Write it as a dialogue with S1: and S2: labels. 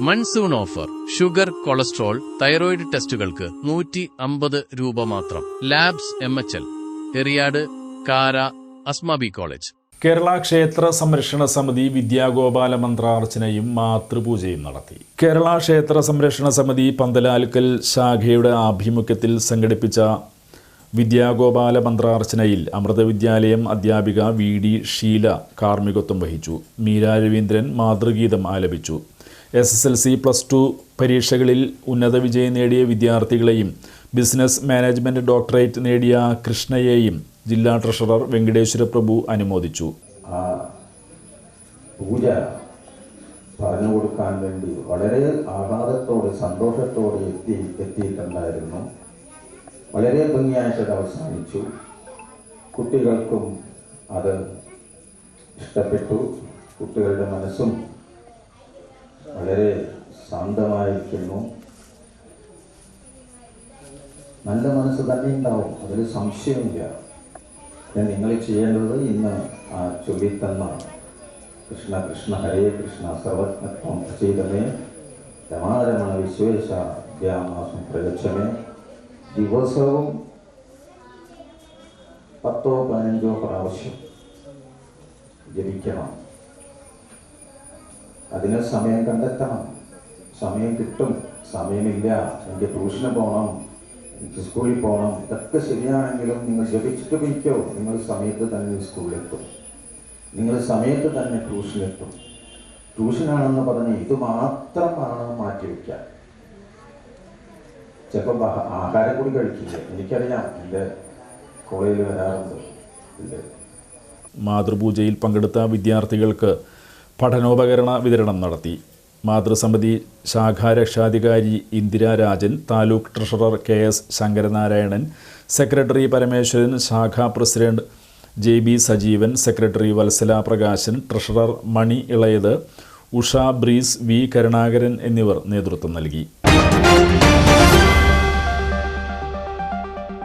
S1: Monsoon offer. Sugar, cholesterol, thyroid ടെസ്റ്റുകൾക്ക് 150 രൂപ മാത്രം. ലാബ്സ് MHL, എറിയാട്, കാര, അസ്മാബി കോളേജ്.
S2: കേരള ക്ഷേത്ര സംരക്ഷണ സമിതി വിദ്യാഗോപാല മന്ത്രാർച്ചനയും മാതൃപൂജയും നടത്തി. കേരള ക്ഷേത്ര സംരക്ഷണ സമിതി പന്തലാൽക്കൽ ശാഖയുടെ ആഭിമുഖ്യത്തിൽ സംഘടിപ്പിച്ച വിദ്യാഗോപാല മന്ത്രാർച്ചനയിൽ അമൃതവിദ്യാലയം അധ്യാപിക VD ഷീല കാർമ്മികത്വം വഹിച്ചു. മീര രവീന്ദ്രൻ മാതൃഗീതം ആലപിച്ചു. SSLC +2 പരീക്ഷകളിൽ ഉന്നത വിജയം നേടിയ വിദ്യാർത്ഥികളെയും ബിസിനസ് മാനേജ്മെന്റ് ഡോക്ടറേറ്റ് നേടിയ കൃഷ്ണയെയും ജില്ലാ ട്രഷറർ വെങ്കടേശ്വര പ്രഭു അനുമോദിച്ചു.
S3: പൂജ പറഞ്ഞു കൊടുക്കാൻ വേണ്ടി വളരെ ആഹ്ലാദത്തോടെ സന്തോഷത്തോടെ എത്തിയിട്ടുണ്ടായിരുന്നു. വളരെ ഭംഗിയായിട്ട് അവസാനിച്ചു. കുട്ടികൾക്കും അത് ഇഷ്ടപ്പെട്ടു. കുട്ടികളുടെ മനസ്സും വളരെ ശാന്തമായിരിക്കുന്നു. നല്ല മനസ്സ് തന്നെ ഉണ്ടാവും, അതിൽ സംശയമില്ല. നിങ്ങൾ ചെയ്യേണ്ടത് ഇന്ന് ആ ചൊല്ലിത്തന്ന കൃഷ്ണ കൃഷ്ണ ഹരേ കൃഷ്ണ സർവജ്ഞത്വം പ്രചീതമേ രമാരമണ വിശ്വേശ ദ്യാമാസം പ്രഗച്ഛമേ ദിവസവും 10-15 പ്രാവശ്യം ജപിക്കണം. അതിന് സമയം കണ്ടെത്തണം. സമയം കിട്ടും, സമയമില്ല, എനിക്ക് ട്യൂഷന് പോകണം, എനിക്ക് സ്കൂളിൽ പോകണം, ഇതൊക്കെ ശരിയാണെങ്കിലും നിങ്ങൾ ജപിച്ചിട്ട് പോയിക്കോ. നിങ്ങൾ സമയത്ത് തന്നെ സ്കൂളിലെത്തും, നിങ്ങൾ സമയത്ത് തന്നെ ട്യൂഷനിലെത്തും. ട്യൂഷനാണെന്ന് പറഞ്ഞ് ഇത് മാത്രമാണ് മാറ്റിവെക്കാൻ. ചിലപ്പോൾ ആഹാരം കൂടി കഴിക്കില്ല. എനിക്കറിയാം, എൻ്റെ കോളേജിൽ വരാറുണ്ട്.
S2: മാതൃപൂജയിൽ പങ്കെടുത്ത വിദ്യാർത്ഥികൾക്ക് പഠനോപകരണ വിതരണം നടത്തി. മാതൃസമിതി ശാഖാരക്ഷാധികാരി Indira Rajan, taluk treasurer KS Sankaranarayanan, secretary Parameswaran, ശാഖാ president JB Sajeevan, secretary Vatsala Prakashan, treasurer Mani Elayath, Usha breeze, V Karunakaran എന്നിവർ നേതൃത്വം നൽകി.